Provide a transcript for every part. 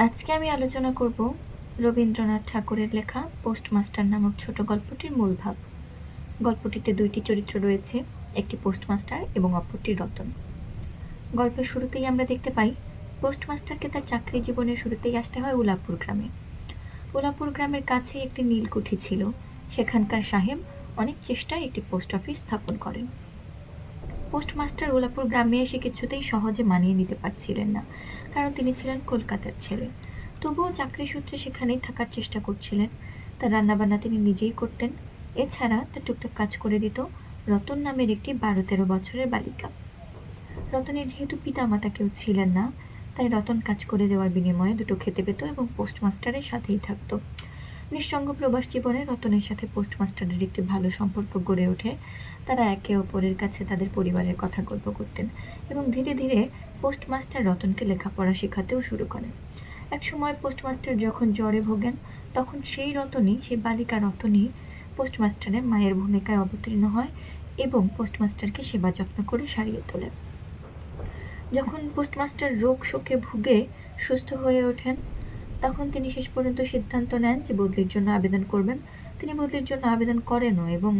আজকে আমি আলোচনা করব রবীন্দ্রনাথ ঠাকুরের লেখা পোস্টমাস্টার নামক ছোট গল্পটির মূল ভাব। গল্পটিতে দুইটি চরিত্র রয়েছে, একটি পোস্টমাস্টার এবং অপরটি রতন। গল্পের শুরুতেই আমরা দেখতে পাই পোস্টমাস্টারকে তার চাকরি জীবনের শুরুতেই আসতে হয় উলাপুর গ্রামে। উলাপুর গ্রামের কাছে একটি নীলকুঠি ছিল। সেখানকার সাহেব অনেক চেষ্টায় একটি পোস্ট অফিস স্থাপন করেন। পোস্টমাস্টার উলাপুর গ্রামে এসে কিছুতেই সহজে মানিয়ে নিতে পারছিলেন না, কারণ তিনি ছিলেন কলকাতার ছেলে। তবুও চাকরি সূত্রে সেখানেই থাকার চেষ্টা করছিলেন। তার রান্নাবান্না তিনি নিজেই করতেন। এছাড়া তার টুকটাক কাজ করে দিত রতন নামের একটি 12-13 বছরের বালিকা। রতনের যেহেতু পিতামাতা কেউ ছিলেন না, তাই রতন কাজ করে দেওয়ার বিনিময়ে দুটো খেতে পেত এবং পোস্টমাস্টারের সাথেই থাকতো। নিঃসঙ্গ প্রবাস জীবনে রতনের সাথে পোস্টমাস্টারের একটি ভালো সম্পর্ক গড়ে ওঠে। তারা একে অপরের কাছে তাদের পরিবারের কথা গল্প করতেন এবং ধীরে ধীরে পোস্টমাস্টার রতনকে লেখাপড়া শেখাতেও শুরু করেন। একসময় পোস্টমাস্টার যখন জ্বরে ভোগেন, তখন সেই বালিকা রতনই পোস্টমাস্টারের মায়ের ভূমিকায় অবতীর্ণ হয় এবং পোস্টমাস্টারকে সেবা যত্ন করে সারিয়ে তোলে। যখন পোস্টমাস্টার রোগ শোকে ভুগে সুস্থ হয়ে ওঠেন, তখন তিনি শেষ পর্যন্ত সিদ্ধান্ত নেন যে বদলির জন্য আবেদন করবেন। তিনি বদলির জন্য আবেদন করেনও এবং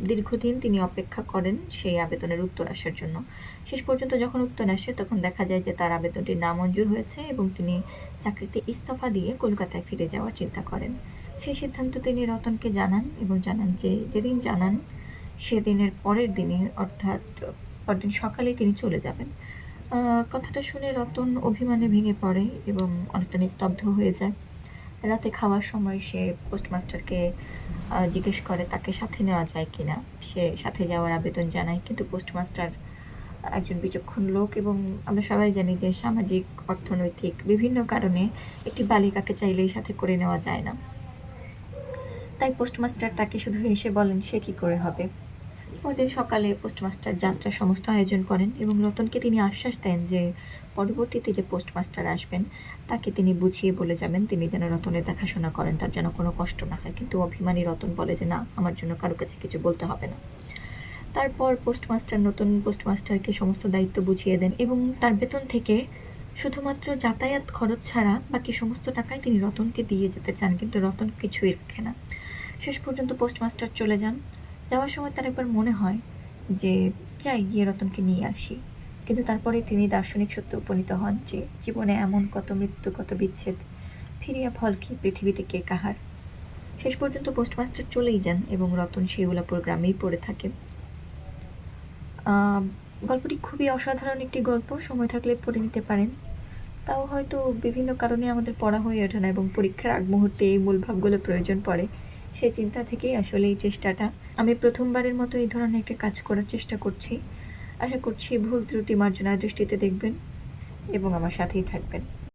দীর্ঘদিন তিনি অপেক্ষা করেন সেই আবেদনের উত্তর আসার জন্য। শেষ পর্যন্ত যখন উত্তর আসে, তখন দেখা যায় যে তার আবেদনটি নামঞ্জুর হয়েছে এবং তিনি চাকরিতে ইস্তফা দিয়ে কলকাতায় ফিরে যাওয়ার চিন্তা করেন। সেই সিদ্ধান্ত তিনি রতনকে জানান এবং জানান যে যেদিন জানান সেদিনের পরের দিনে, অর্থাৎ পরদিন সকালে তিনি চলে যাবেন। কথাটা শুনে রতন অভিমানে ভেঙে পড়ে এবং অনেকটা নিস্তব্ধ হয়ে যায়। রাতে খাওয়ার সময় সে পোস্টমাস্টারকে জিজ্ঞেস করে তাকে সাথে নেওয়া যায় কিনা। সে সাথে যাওয়ার আবেদন জানায়, কিন্তু পোস্টমাস্টার একজন বিচক্ষণ লোক এবং আমরা সবাই জানি যে সামাজিক, অর্থনৈতিক বিভিন্ন কারণে একটি বালিকাকে চাইলেই সাথে করে নেওয়া যায় না। তাই পোস্টমাস্টার তাকে শুধু হেসে বলেন সে কি করে হবে। পরদিন সকালে পোস্টমাস্টার যাত্রার সমস্ত আয়োজন করেন এবং রতনকে তিনি আশ্বাস দেন যে পরবর্তীতে যে পোস্টমাস্টার আসবেন তাকে তিনি বুঝিয়ে বলে যাবেন তিনি যেন রতনের দেখাশোনা করেন, তার যেন কোনো কষ্ট না হয়। কিন্তু অভিমানী রতন বলে যে না, আমার জন্য কারো কাছে কিছু বলতে হবে না। তারপর নতুন পোস্টমাস্টারকে সমস্ত দায়িত্ব বুঝিয়ে দেন এবং তার বেতন থেকে শুধুমাত্র যাতায়াত খরচ ছাড়া বাকি সমস্ত টাকাই তিনি রতনকে দিয়ে যেতে চান, কিন্তু রতন কিছুই রাখে না। শেষ পর্যন্ত পোস্টমাস্টার চলে যান। যাওয়ার সময় তার একবার মনে হয় যে যাই গিয়ে রতনকে নিয়ে আসি, কিন্তু তারপরে তিনি দার্শনিক সত্যে উপনীত হন যে জীবনে এমন কত মৃত্যু, কত বিচ্ছেদ, ফিরিয়া ফল কি, পৃথিবীতে কে কাহার। শেষ পর্যন্ত পোস্টমাস্টার চলেই যান এবং রতন সেই উলাপুর গ্রামেই পড়ে থাকে। গল্পটি খুবই অসাধারণ একটি গল্প, সময় থাকলে পড়ে নিতে পারেন। তাও হয়তো বিভিন্ন কারণে আমাদের পড়া হয়ে ওঠে না এবং পরীক্ষার আগ মুহূর্তে এই মূল ভাবগুলো প্রয়োজন পড়ে। সেই চিন্তা থেকেই আসলে এই চেষ্টাটা। আমি প্রথমবারের মতো এই ধরনের একটা কাজ করার চেষ্টা করছি। আশা করছি ভুল ত্রুটি মার্জনার দৃষ্টিতে দেখবেন এবং আমার সাথেই থাকবেন।